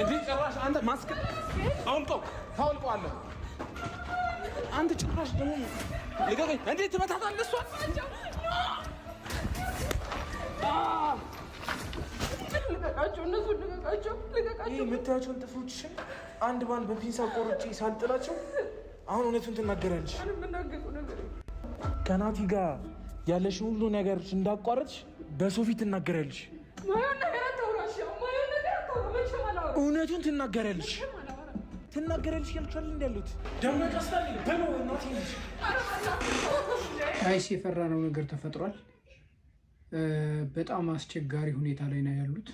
እንዴ ጭራሽ አንተ ማስክ ታውልቀዋለህ አንተ ጭራሽ ደግሞ ልቀቀኝ እንዴ ትመታታለህ እሷ ልቀቃቸው እነሱ ልቀቃቸው የምታያቸውን ጥፍሮችሽን አንድ ባንድ በፒንሳ ቆርጬ ሳልጥላቸው አሁን እውነቱን ትናገራለሽ ከናቲ ጋር ያለሽ ሁሉ ነገር እንዳቋረጥሽ በሰው ፊት ትናገራለሽ እውነቱን ትናገራለሽ ያልቻል እንዳሉት ደሞ ቀስታል በሎ እናቴ ነሽ አይስ የፈራነው ነገር ተፈጥሯል በጣም አስቸጋሪ ሁኔታ ላይ ነው ያሉት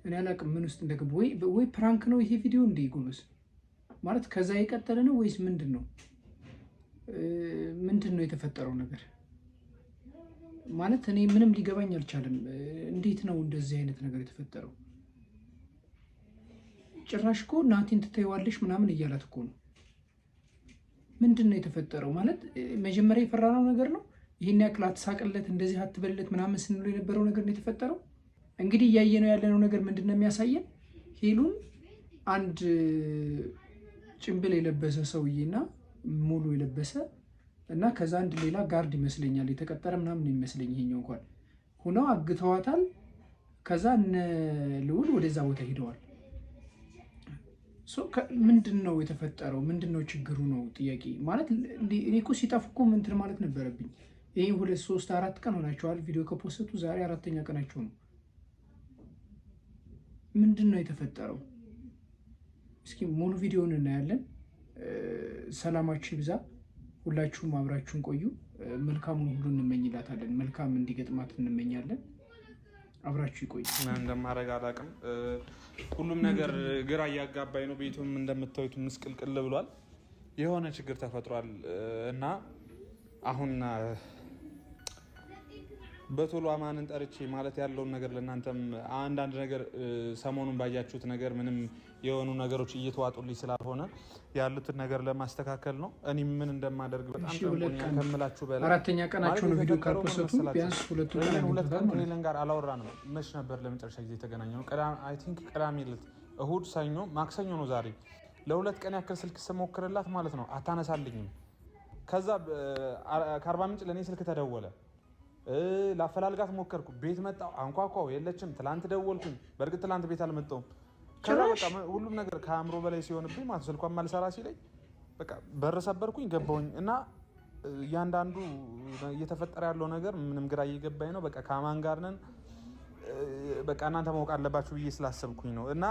እኔ አላቅም ምን ውስጥ እንደገቡ ወይ ፕራንክ ነው ይሄ ቪዲዮ እንደ ይጎስ ማለት ከዛ የቀጠለ ነው ወይስ ምንድነው የተፈጠረው ነገር ማለት እኔ ምንም ሊገባኝ አልቻለም እንዴት ነው እንደዚህ አይነት ነገር የተፈጠረው ጭራሽ እኮ ናቲን ትተይዋለሽ ምናምን እያላት እኮ ነው ምንድነው የተፈጠረው ማለት መጀመሪያ የፈራነው ነገር ነው ይሄን ያክል አትሳቀለት እንደዚህ አትበልለት ምናምን ስንለው የነበረው ነገር ነው የተፈጠረው እንግዲህ ያየነው ያለነው ነገር ምንድነው የሚያሳየን ሄሉን አንድ ጭምብል የለበሰ ሰውዬና ሙሉ የለበሰ እና ከዛ አንድ ሌላ ጋርድ ይመስለኛል የተቀጠረ ምናምን ይመስለኝ ይሄኛው እንኳን ሆኖ አግተዋታል ከዛ ልውል ወደዛ ቦታ ሄደዋል ምንድነው የተፈጠረው ምንድነው ችግሩ ነው ጥያቄ ማለት እኔ እኮ ሲጣፍኩ እንትን ማለት ነበረብኝ ይሄ 2 3 4 ቀን ሆናቸዋል ቪዲዮ ከፖስቱ ዛሬ 4ኛ ቀናቸው ነው ምንድነው የተፈጠረው እስኪ ሙሉ ቪዲዮውን እናያለን ሰላማችሁ ይብዛ ሁላችሁም አብራችሁን ቆዩ መልካሙን ሁሉ እንመኝላታለን መልካም እንዲገጥማት እንመኛለን አብራችሁ ይቆዩ እንደማረጋ አላቅም ሁሉም ነገር ግራ ያጋባይ ነው ቤቱም እንደምታዩት ምስቅልቅል ብሏል የሆነ ችግር ተፈጥሯል እና አሁን በቶሎ አማንን ጠርቼ ማለት ያለውን ነገር ለእናንተም አንዳንድ ነገር ሰሞኑን ባያችሁት ነገር ምንም የሆኑ ነገሮች እየተዋጡልኝ ስላልሆነ ያሉትን ነገር ለማስተካከል ነው እኔ ምን እንደማደርግ በጣም ከምላችሁ በላይ 4ኛ ቀናቸው ነው ቪዲዮ ካልፖስቱ ቢያንስ ሁለት ቀን ጋር አላወራንም መች ነበር ለመጨረሻ ጊዜ የተገናኘነው አይ ቲንክ ቅዳሜ ዕለት እሁድ ሰኞ ማክሰኞ ነው ዛሬ ለሁለት ቀን ያክል ስልክ ስሞክርላት ማለት ነው አታነሳልኝም ከዛ ከአርባ ምንጭ ለኔ ስልክ ተደወለ ላፈላልጋት ሞከርኩ ቤት መጣው አንኳኳው የለችም ትላንት ደወልኩኝ በርግጥ ትላንት ቤት አልመጣውም ከዛ በቃ ሁሉም ነገር ከአእምሮ በላይ ሲሆንብኝ ማለት ስልኳን ማልሰራ ሲለኝ በቃ በረሰበርኩኝ ገባውኝ እና ያንዳንዱ እየተፈጠረ ያለው ነገር ምንም ግራ እየገባኝ ነው በቃ ከማን ጋር ነን በቃ እናንተ ማወቅ አለባችሁ ብዬ ስላሰብኩኝ ነው እና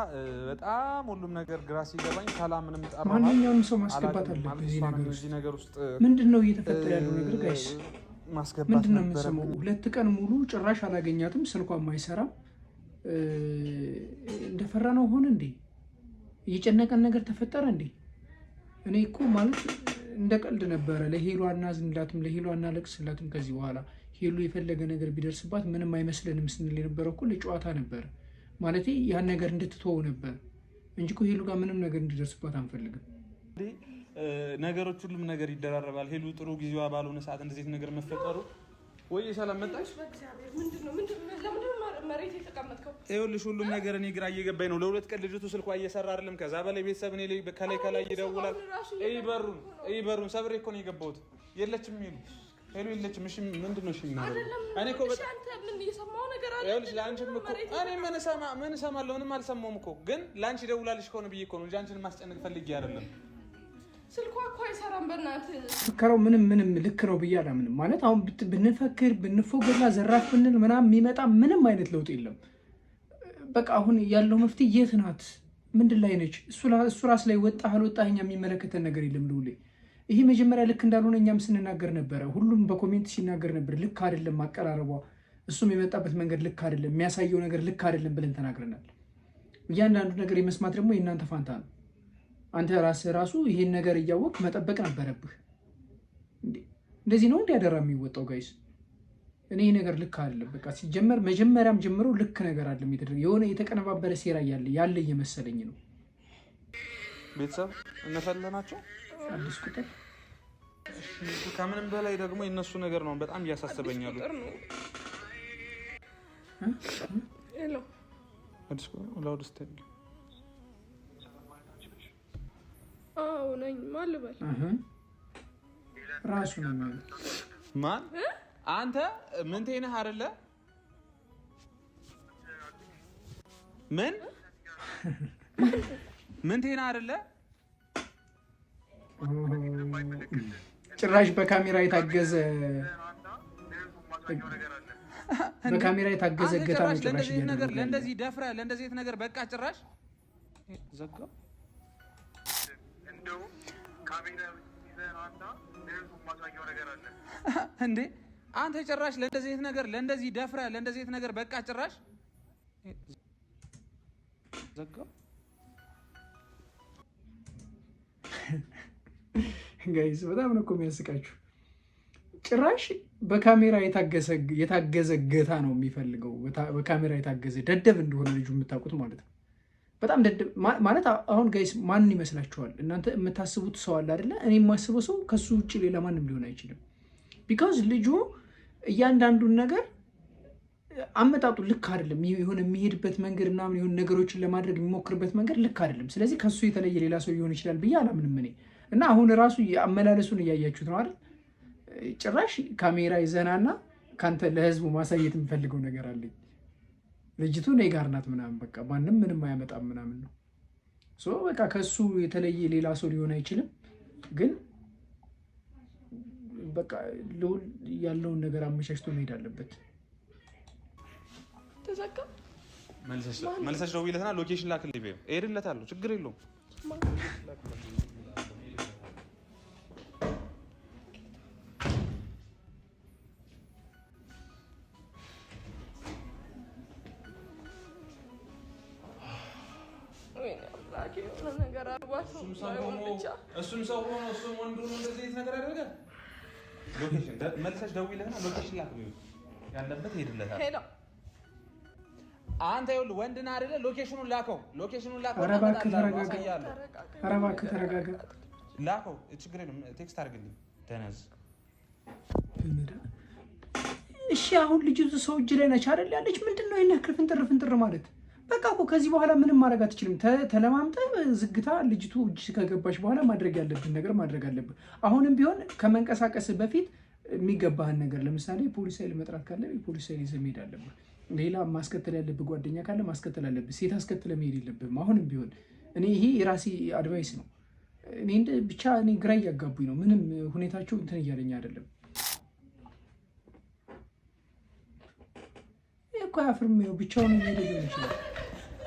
በጣም ሁሉም ነገር ግራ ሲገባኝ ሰላምንም ጠራ ማንኛውም ሰው ማስገባት አለበት እዚህ ነገር ውስጥ ምንድነው እየተፈጠረ ያለው ነገር ጋይስ ማስገባት ነበር 2 ቀን ሙሉ ጭራሽ አላገኛትም ስልኳን ማይሰራም እንደፈራ ነው ሆነ እንዴ እየጨነቀን ነገር ተፈጠረ እንዴ እኔ እኮ ማለት እንደቀልድ ነበረ ለሄሉ አናዝንላትም ለሄሉ አናለቅስላትም ከዚህ በኋላ ሄሉ የፈለገ ነገር ቢደርስባት ምንም አይመስለንም ስንል የነበረው እኮ ለጨዋታ ነበር ማለት ያን ነገር እንድትተው ነበር እንጂ እኮ ሄሉ ጋር ምንም ነገር እንዲደርስባት አንፈልግም ነገሮች ሁሉም ነገር ይደራረባል ሄሉ ጥሩ ጊዜዋ ባልሆነ ሰዓት እንደዚህ ነገር መፈጠሩ ወይ ሰላም መጣሽ ምንድነው መሬት የተቀመጥከው ይኸውልሽ ሁሉም ነገር እኔ ግራ እየገባኝ ነው ለሁለት ቀን ልጅቱ ስልኳ እየሰራ አይደለም ከዛ በላይ ቤተሰብ እኔ ላይ ከላይ ይደውላል በሩን ሰብሬ እኮ ነው የገባሁት የለችም ይሉ ሄሉ የለችም እሺ ምንድነው እሺ እኔ እኮ በጣም አንተ ምን እየሰማው ነገር አለ ይኸውልሽ ለአንቺም እኮ እኔ ምን እሰማለሁ ምንም አልሰማሁም እኮ ግን ለአንቺ ደውላልሽ ከሆነ ብዬ እኮ ነው እንጂ አንቺን ማስጨነቅ ፈልጌ አይደለም ስልኳ እኮ አይሰራም በእናትህ ፍከራው ምንም ልክ ነው ብዬ አላምንም ማለት አሁን ብንፈክር ብንፎገላ ዘራፍ ብንል ምናምን የሚመጣ ምንም አይነት ለውጥ የለም በቃ አሁን ያለው መፍትሄ የት ናት ምንድን ላይ ነች እሱ ራስ ላይ ወጣ አልወጣህ እኛ የሚመለከተን ነገር የለም ልውሌ ይሄ መጀመሪያ ልክ እንዳልሆነ እኛም ስንናገር ነበረ ሁሉም በኮሜንት ሲናገር ነበር ልክ አይደለም አቀራረቧ እሱም የመጣበት መንገድ ልክ አይደለም የሚያሳየው ነገር ልክ አይደለም ብለን ተናግረናል እያንዳንዱ ነገር የመስማት ደግሞ የእናንተ ፋንታ ነው አንተ ራሱ ይሄን ነገር እያወቅ መጠበቅ ነበረብህ እንደዚህ ነው እንዲያደራ የሚወጣው ጋይስ እኔ ነገር ልክ አይደለም በቃ ሲጀመር መጀመሪያም ጀምሮ ልክ ነገር አይደለም የተደረገ የሆነ የተቀነባበረ ሴራ ያለ እየመሰለኝ ነው ቤተሰብ እነፈለናቸው አዲስ ቁጥር ከምንም በላይ ደግሞ የነሱ ነገር ነው በጣም እያሳሰበኛሉ ሄሎ አዲስ ቁጥር ላውድ ስቴክ አዎ ነኝ። ማን ልበል? ራሱ ነው ማለት ማን? አንተ ምን ነህ አይደለ? ምን ነህ አይደለ? ጭራሽ በካሜራ የታገዘ ገታ ነው። ጭራሽ ለእንደዚህ ደፍረህ ለእንደዚህ ነገር በቃ ጭራሽ ዘጋው። እንደው ካሜራ ይዘናና ለህዝቡ ማሳየው ነገር አለ እንዴ አንተ ጭራሽ ለእንደዚህ ነገር ለእንደዚህ ደፍረህ ለእንደዚህ ነገር በቃ ጭራሽ ዘጋው። ጋይስ በጣም ነው እኮ የሚያስቃችሁ። ጭራሽ በካሜራ የታገዘ ገታ ነው የሚፈልገው። በካሜራ የታገዘ ደደብ እንደሆነ ልጁ የምታውቁት ማለት ነው። በጣም ደደብ ማለት አሁን ጋይስ ማንን ይመስላችኋል እናንተ? የምታስቡት ሰው አለ አይደለ? እኔ የማስበው ሰው ከሱ ውጭ ሌላ ማንም ሊሆን አይችልም። ቢካዝ ልጁ እያንዳንዱን ነገር አመጣጡ ልክ አይደለም። የሆነ የሚሄድበት መንገድ ምናምን የሆነ ነገሮችን ለማድረግ የሚሞክርበት መንገድ ልክ አይደለም። ስለዚህ ከሱ የተለየ ሌላ ሰው ሊሆን ይችላል ብዬ አላምንም እኔ። እና አሁን ራሱ አመላለሱን እያያችሁት ነው አይደል? ጭራሽ ካሜራ ይዘናና ካንተ ለህዝቡ ማሳየት የምፈልገው ነገር አለኝ፣ ልጅቱ እኔ ጋር ናት ምናምን፣ በቃ ማንም ምንም አያመጣም ምናምን ነው። ሶ በቃ ከሱ የተለየ ሌላ ሰው ሊሆን አይችልም። ግን በቃ ያለውን ነገር አመቻችቶ መሄድ አለበት። ተዘጋ። መልሰሽ ደውይለትና ሎኬሽን ላክልኝ በይው፣ እሄድለታለሁ፣ ችግር የለውም። እሱም ሰው ሆኖ እሱም ወንድ ሆኖ እንደዚህ ነገር ያደርጋል። ሎኬሽን መልሰሽ ደውይለትና ሎኬሽን ላክልኝ ያለበት እሄድለታለሁ። ሄሎ አንተ ይኸውልህ ወንድ ነህ አይደለ? ሎኬሽኑን ላከው። ኧረ እባክህ ተረጋጋ። ላከው፣ ችግር የለም። ቴክስት አድርግልኝ ደነዝ። እሺ አሁን ልጅቱ ሰው እጅ ላይ ነች አይደል ያለች? ምንድን ነው ይሄን ያክል ፍንጥር ማለት? በቃ እኮ ከዚህ በኋላ ምንም ማድረግ አትችልም። ተለማምጠህ ዝግታ ልጅቱ እጅ ከገባች በኋላ ማድረግ ያለብን ነገር ማድረግ አለብን። አሁንም ቢሆን ከመንቀሳቀስ በፊት የሚገባህን ነገር ለምሳሌ ፖሊስ ኃይል መጥራት ካለ ፖሊስ ኃይል ይዘህ መሄድ አለብህ። ሌላ ማስከተል ያለብህ ጓደኛ ካለ ማስከተል አለብህ። ሴት አስከትለህ መሄድ የለብህም። አሁንም ቢሆን ይሄ የራሴ አድቫይስ ነው። ብቻ ግራ እያጋቡኝ ነው። ምንም ሁኔታቸው እንትን እያለኝ አይደለም እኮ አያፍርም። ብቻውን ሄደ ሊሆን ይችላል።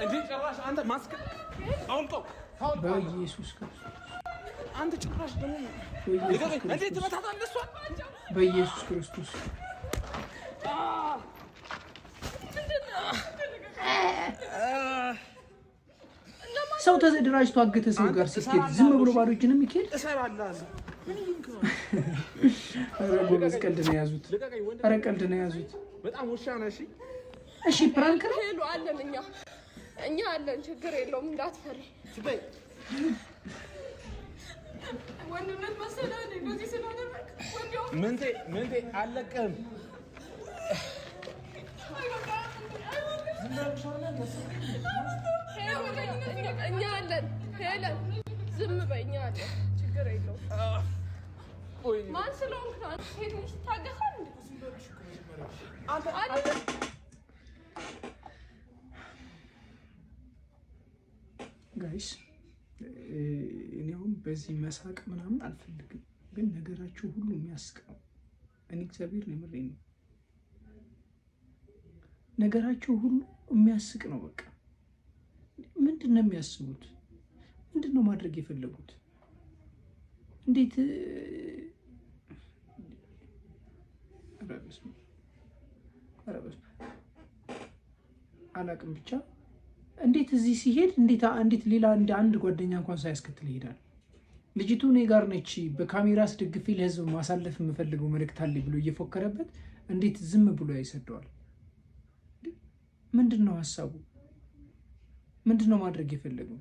እንዴ ጭራሽ አንተ ማስክ አውልቀው በኢየሱስ ክርስቶስ አንተ ጭራሽ ደግሞ እንዴት ትመታታለህ እሷን? በኢየሱስ ክርስቶስ ሰው ተደራጅቶ አገተ ሰው ጋር ሲሄድ ዝም ብሎ ባዶ እጅ ነው የሚሄድ? ኧረ ጎበዝ ቀልድ ነው የያዙት። ኧረ ቀልድ ነው የያዙት። በጣም ውሻ ነሽ። እሺ ፕራንክ ነው። ሄሎ አለን እኛ አለን፣ ችግር የለውም እንዳትፈሪ። ወንድነት መሰለህ እንደዚህ ስለሆነክ ምንቴ አለቅህም። እኛ አለን ሄለን፣ ዝም በይ፣ እኛ አለን፣ ችግር የለውም። ማን ስለሆንክ ነው አንተ ሴት ልጅ ታገሳለህ? ጋይስ እኔ አሁን በዚህ መሳቅ ምናምን አልፈልግም፣ ግን ነገራችሁ ሁሉ የሚያስቅ ነው። እኔ እግዚአብሔር ነው የምሬን ነው። ነገራችሁ ሁሉ የሚያስቅ ነው። በቃ ምንድን ነው የሚያስቡት? ምንድን ነው ማድረግ የፈለጉት? እንዴት አላቅም ብቻ እንዴት እዚህ ሲሄድ እንዴት ሌላ እንደ አንድ ጓደኛ እንኳን ሳያስከትል ይሄዳል? ልጅቱ እኔ ጋር ነች፣ በካሜራ አስደግፌ ለህዝብ ማሳለፍ የምፈልገው መልእክት አለኝ ብሎ እየፎከረበት እንዴት ዝም ብሎ ያይሰደዋል? ምንድን ነው ሀሳቡ? ምንድን ነው ማድረግ የፈለገው?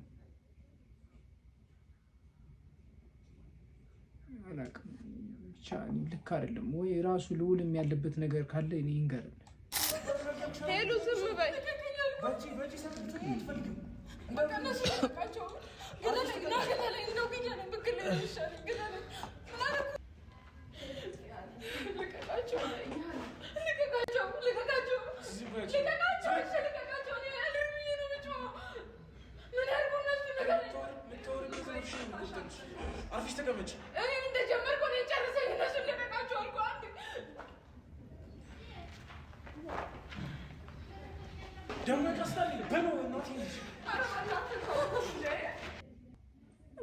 አላቅም ብቻ ልክ አይደለም ወይ? ራሱ ልውልም ያለበት ነገር ካለ እኔ ይንገረን። ሄሉ ዝም በይ። አርፊሽ ተቀመጭ። እኔ እንደጀመርኩ ነው ጨርሰኝ። እነሱን ልቀቃቸው አልኩ። አንድ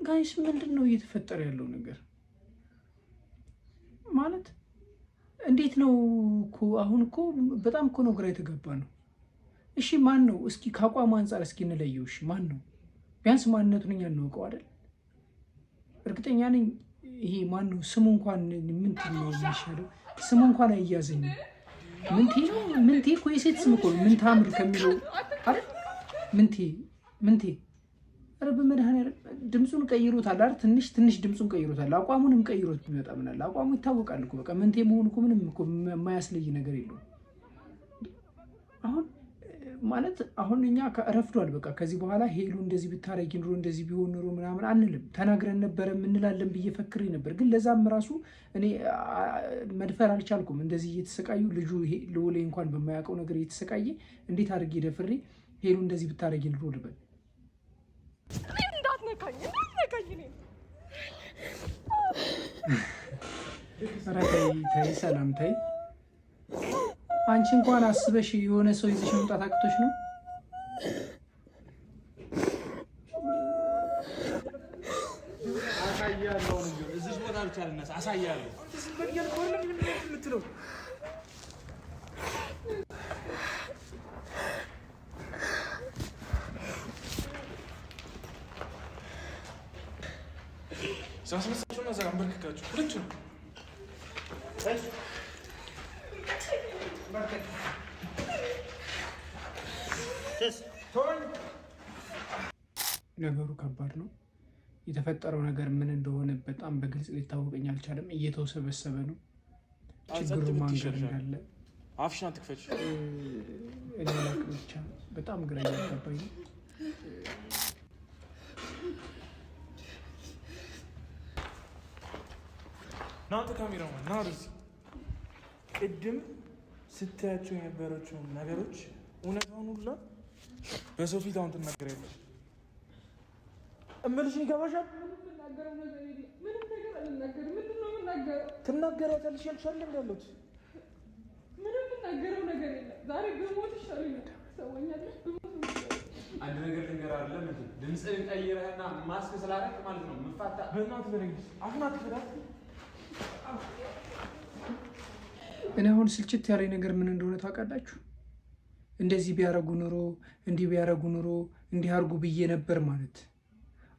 ጋይስ ምንድን ነው እየተፈጠረ ያለው ነገር? ማለት እንዴት ነው እኮ አሁን እኮ በጣም እኮ ነው ግራ የተገባ ነው። እሺ ማን ነው? እስኪ ከአቋሙ አንጻር እስኪ እንለየው። እሺ ማን ነው? ቢያንስ ማንነቱን እኛ እናውቀው አይደል? እርግጠኛ ነኝ ይሄ ማን ነው? ስሙ እንኳን ምንድን ነው የሚሻለው? ስሙ እንኳን አይያዘኝም። ምንቴ እኮ የሴት ስም እኮ ነው። ምን ታምር ከሚለው አይደል? ምንቴ ኧረ በመድኃኒዓለም ድምፁን ቀይሮታል አይደል? ትንሽ ድምፁን ቀይሮታል። አቋሙንም ቀይሮት ቢመጣ ምን አለ? አቋሙ ይታወቃል እኮ በቃ ምንቴ መሆኑ እኮ ምንም እኮ የማያስለይ ነገር የለውም። ማለት አሁን እኛ ረፍዷል። በቃ ከዚህ በኋላ ሄሉ እንደዚህ ብታረጊ ኑሮ እንደዚህ ቢሆን ኑሮ ምናምን አንልም። ተናግረን ነበረ እንላለን ብዬ ፈክሬ ነበር። ግን ለዛም ራሱ እኔ መድፈር አልቻልኩም። እንደዚህ እየተሰቃዩ ልጁ ልውሌ እንኳን በማያውቀው ነገር እየተሰቃየ እንዴት አድርጌ ደፍሬ ሄሉ እንደዚህ ብታረጊ ኑሮ ልበል? እንዳትነካኝ። ተይ ሰላም ተይ። አንቺ እንኳን አስበሽ የሆነ ሰው ይዘሽ መምጣት አቅቶሽ ነው? አሳያለሁ። እዚህ ቦታ ብቻ ልነሳ አሳያለሁ። ሳስመሳቸውና እዛ አንበርክካችሁ ሁለቱም ነገሩ ከባድ ነው። የተፈጠረው ነገር ምን እንደሆነ በጣም በግልጽ ሊታወቀኝ አልቻለም። እየተወሰበሰበ ነው። ችግሩ ማንገር እንዳለ አፍሽን አትክፈች። እኔ ላቅም ብቻ በጣም ግራ እያጋባኝ ነው። ናንተ ካሜራማን ና ወደዚህ። ቅድም ስታያቸው የነበረችውን ነገሮች እውነታውን ሁላ በሰው ፊት አሁን ትናገሪያለሽ። እምልሽን ይገባሻል? ትናገሪያለሽ ያልሻል እንዳሉት ምንም የምናገረው ነገር የለም። ዛሬ ብሞት ይሻለኛል። አንድ ነገር ልንገር አይደለም እንዴ? ድምፅህን ቀይረህና ማስክ ስላደረክ ማለት ነው ምፋታ። በእናትህ በለኝ። አሁን አትፈዳት። እኔ አሁን ስልችት ያለኝ ነገር ምን እንደሆነ ታውቃላችሁ? እንደዚህ ቢያረጉ ኑሮ እንዲህ ቢያረጉ ኑሮ እንዲህ አርጉ ብዬ ነበር ማለት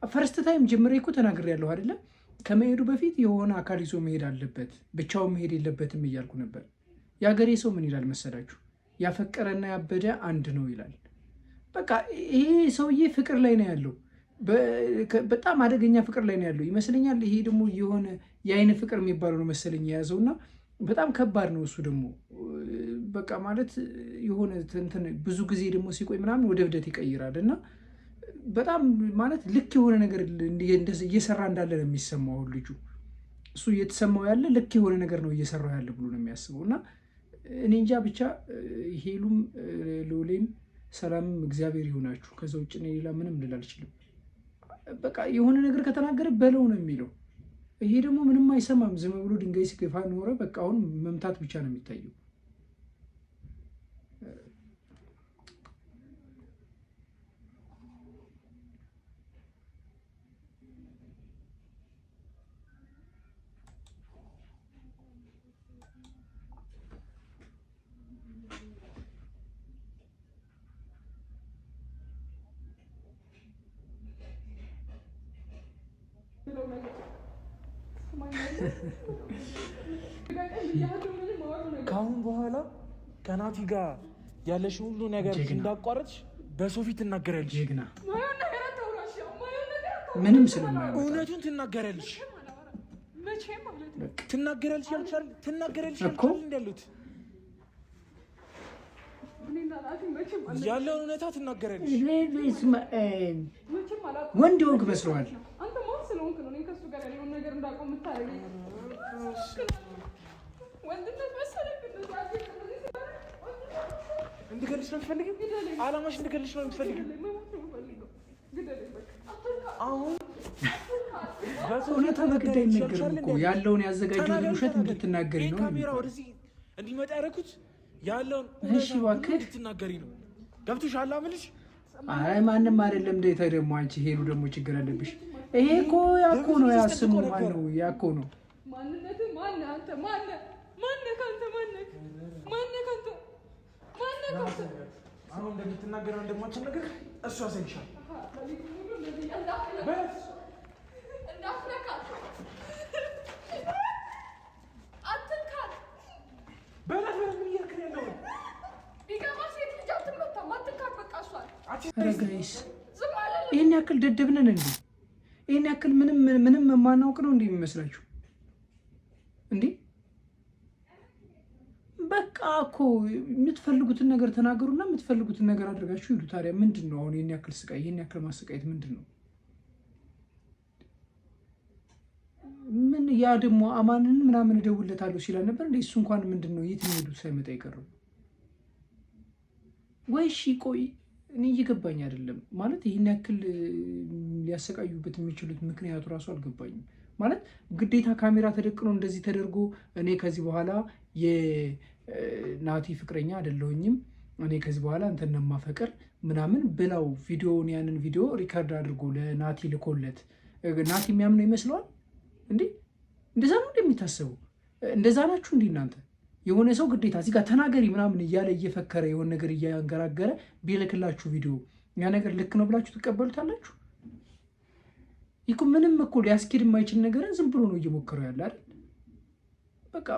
ፈርስት ታይም ጀምሬ እኮ ተናግሬያለሁ አይደለም? ከመሄዱ በፊት የሆነ አካል ይዞ መሄድ አለበት፣ ብቻውን መሄድ የለበትም እያልኩ ነበር። የሀገሬ ሰው ምን ይላል መሰላችሁ? ያፈቀረና ያበደ አንድ ነው ይላል። በቃ ይሄ ሰውዬ ፍቅር ላይ ነው ያለው፣ በጣም አደገኛ ፍቅር ላይ ነው ያለው ይመስለኛል። ይሄ ደግሞ የሆነ የአይን ፍቅር የሚባለው ነው መሰለኝ የያዘውና በጣም ከባድ ነው። እሱ ደግሞ በቃ ማለት የሆነ እንትን ብዙ ጊዜ ደግሞ ሲቆይ ምናምን ወደ እብደት ይቀይራል እና በጣም ማለት ልክ የሆነ ነገር እየሰራ እንዳለ ነው የሚሰማው ልጁ። እሱ እየተሰማው ያለ ልክ የሆነ ነገር ነው እየሰራው ያለ ብሎ ነው የሚያስበው እና እኔ እንጃ ብቻ ሄሉም ልውሌም ሰላምም እግዚአብሔር ይሆናችሁ። ከዛ ውጭ ሌላ ምንም ልል አልችልም። በቃ የሆነ ነገር ከተናገረ በለው ነው የሚለው። ይሄ ደግሞ ምንም አይሰማም። ዝም ብሎ ድንጋይ ሲገፋ ኖረ። በቃ አሁን መምታት ብቻ ነው የሚታየው። ከአሁን በኋላ ከናቲ ጋር ያለሽ ሁሉ ነገር እንዳቋረጥሽ በሰው ፊት ትናገሪያለሽ። ጀግና ምንም ስለማያወጣ እውነቱን ትናገሪያለሽ። ትናገሪያለሽ ያልቻል እንዳሉት ያለውን እውነታ ትናገሪያለሽ። ወንድ የሆንክ መስለዋል። አንተ ማን ስለሆንክ ነው እኔ ከሱ ጋር ያለውን ነገር እንዳቆም የምታደርገኝ? ወንድነት መሰለኝ እንድገልሽ ነው የምትፈልጊው? አላማሽ እንድገልሽ ነው የምትፈልጊው? አሁን እውነታ በግድ አይነገርም እኮ ያለውን ያዘጋጀውን ውሸት እንድትናገሪ ነው። ካሜራ ወደዚህ እንዲመጣ ያደረኩት ያለውን እሺ እባክህ እንድትናገሪ ነው። ገብቶሻል አምልሽ? አይ ማንም አይደለም። እንዴት ደግሞ አንቺ ሄሉ ደግሞ ችግር አለብሽ። ይሄ እኮ ያኮ ነው ያስሙ ማን ነው ያኮ ነው ማንነት ማን አንተ ማን ማን ካንተ ማን ማን ካንተ ማን ካንተ አሁን እንደምትናገረው እንደማትችል ነገር እሱ ያሳይሻል። ይህን ያክል ደደብ ነን እንዴ? ይህን ያክል ምንም የማናውቅ ነው እንዴ የሚመስላችሁ እንዴ? በቃ እኮ የምትፈልጉትን ነገር ተናገሩና የምትፈልጉትን ነገር አድርጋችሁ ሂዱ። ታዲያ ምንድን ነው አሁን ይህን ያክል ስቃይ? ይህን ያክል ማሰቃየት ምንድን ነው? ምን ያ ደግሞ አማንን ምናምን እደውልለታለሁ ሲላ ነበር እንዴ? እሱ እንኳን ምንድን ነው የት ሄዱ ሳይመጣ አይቀርም ወይ? እሺ ቆይ እኔ እየገባኝ አይደለም ማለት ይህን ያክል ሊያሰቃዩበት የሚችሉት ምክንያቱ ራሱ አልገባኝም። ማለት ግዴታ ካሜራ ተደቅኖ እንደዚህ ተደርጎ እኔ ከዚህ በኋላ የናቲ ፍቅረኛ አይደለሁኝም እኔ ከዚህ በኋላ አንተን ነው የማፈቅር ምናምን ብለው ቪዲዮውን ያንን ቪዲዮ ሪከርድ አድርጎ ለናቲ ልኮለት ናቲ የሚያምነው ይመስለዋል እንዴ? እንደዛ ነው እንደሚታሰቡ? እንደዛ ናችሁ እንዴ እናንተ? የሆነ ሰው ግዴታ እዚህ ጋር ተናገሪ ምናምን እያለ እየፈከረ የሆነ ነገር እያንገራገረ ቢልክላችሁ ቪዲዮ ያ ነገር ልክ ነው ብላችሁ ትቀበሉታላችሁ? ይኩ ምንም እኮ ሊያስኬድ የማይችል ነገርን ዝም ብሎ ነው እየሞከረው ያለ አይደል? በቃ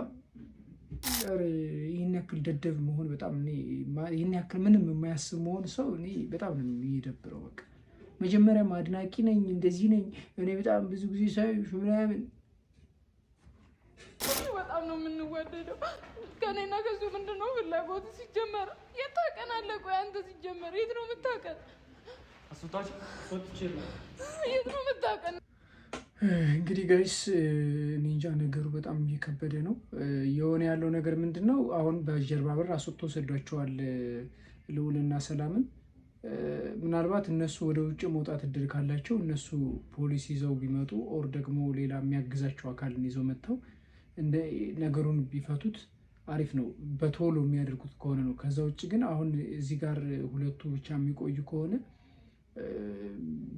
ይህን ያክል ደደብ መሆን በጣም ይህን ያክል ምንም የማያስብ መሆን ሰው እኔ በጣም ነው የሚደብረው። በቃ መጀመሪያም አድናቂ ነኝ እንደዚህ ነኝ እኔ በጣም ብዙ ጊዜ ሳይሽ ምናምን በጣም ነው የምንወደደው። ከኔና ከሱ ምንድነው ፍላጎት? ሲጀመር የት ታውቀናለህ? ቆይ አንተ ሲጀመር የት ነው የምታውቀን? የት ነው የምታውቀን? እንግዲህ ጋይስ እኔ እንጃ ነገሩ በጣም እየከበደ ነው። የሆነ ያለው ነገር ምንድን ነው? አሁን በጀርባ በር አስወጥቶ ሰዷቸዋል ልዑልና ሰላምን። ምናልባት እነሱ ወደ ውጭ መውጣት እድል ካላቸው እነሱ ፖሊስ ይዘው ቢመጡ ኦር ደግሞ ሌላ የሚያግዛቸው አካልን ይዘው መጥተው ነገሩን ቢፈቱት አሪፍ ነው፣ በቶሎ የሚያደርጉት ከሆነ ነው። ከዛ ውጭ ግን አሁን እዚህ ጋር ሁለቱ ብቻ የሚቆዩ ከሆነ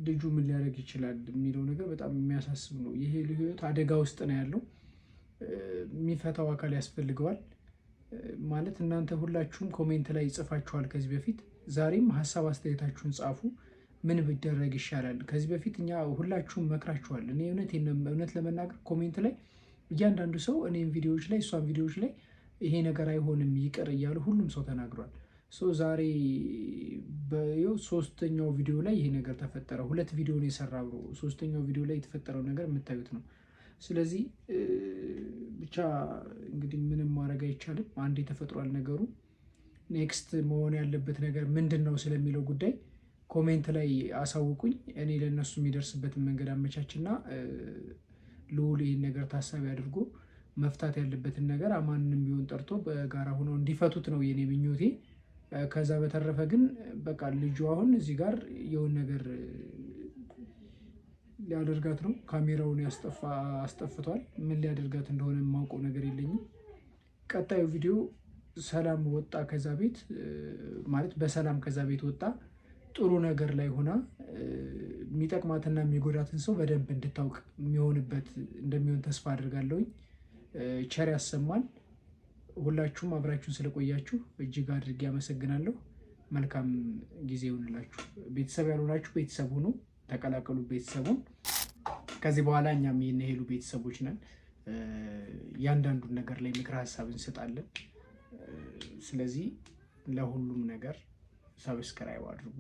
ልጁ ምን ሊያደርግ ይችላል የሚለው ነገር በጣም የሚያሳስብ ነው። ይሄ ልዩ ህይወት አደጋ ውስጥ ነው ያለው። የሚፈታው አካል ያስፈልገዋል። ማለት እናንተ ሁላችሁም ኮሜንት ላይ ጽፋችኋል ከዚህ በፊት። ዛሬም ሀሳብ አስተያየታችሁን ጻፉ። ምን ቢደረግ ይሻላል? ከዚህ በፊት እኛ ሁላችሁም መክራችኋል። እኔ እውነት ለመናገር ኮሜንት ላይ እያንዳንዱ ሰው እኔም ቪዲዮዎች ላይ እሷን ቪዲዮዎች ላይ ይሄ ነገር አይሆንም ይቅር እያሉ ሁሉም ሰው ተናግሯል። ዛሬ ሶስተኛው ቪዲዮ ላይ ይሄ ነገር ተፈጠረ። 2 ቪዲዮ ነው የሰራ ብሎ ሶስተኛው ቪዲዮ ላይ የተፈጠረው ነገር የምታዩት ነው። ስለዚህ ብቻ እንግዲህ ምንም ማድረግ አይቻልም። አንዴ ተፈጥሯል ነገሩ። ኔክስት መሆን ያለበት ነገር ምንድን ነው ስለሚለው ጉዳይ ኮሜንት ላይ አሳውቁኝ። እኔ ለእነሱ የሚደርስበትን መንገድ አመቻችና ልዑል ይህን ነገር ታሳቢ አድርጎ መፍታት ያለበትን ነገር አማንንም ቢሆን ጠርቶ በጋራ ሆነው እንዲፈቱት ነው የኔ ምኞቴ። ከዛ በተረፈ ግን በቃ ልጁ አሁን እዚህ ጋር የሆነ ነገር ሊያደርጋት ነው። ካሜራውን አስጠፍቷል። ምን ሊያደርጋት እንደሆነ የማውቀው ነገር የለኝም። ቀጣዩ ቪዲዮ ሰላም ወጣ ከዛ ቤት ማለት በሰላም ከዛ ቤት ወጣ ጥሩ ነገር ላይ ሆና የሚጠቅማትና የሚጎዳትን ሰው በደንብ እንድታውቅ የሚሆንበት እንደሚሆን ተስፋ አድርጋለሁኝ። ቸር ያሰማን። ሁላችሁም አብራችሁን ስለቆያችሁ እጅግ አድርጌ አመሰግናለሁ። መልካም ጊዜ ይሁንላችሁ። ቤተሰብ ያልሆናችሁ ቤተሰብ ሁኑ፣ ተቀላቀሉ ቤተሰቡን። ከዚህ በኋላ እኛም የሄሉ ቤተሰቦች ነን። እያንዳንዱን ነገር ላይ ምክረ ሀሳብ እንሰጣለን። ስለዚህ ለሁሉም ነገር ሰብስክራይብ አድርጉ።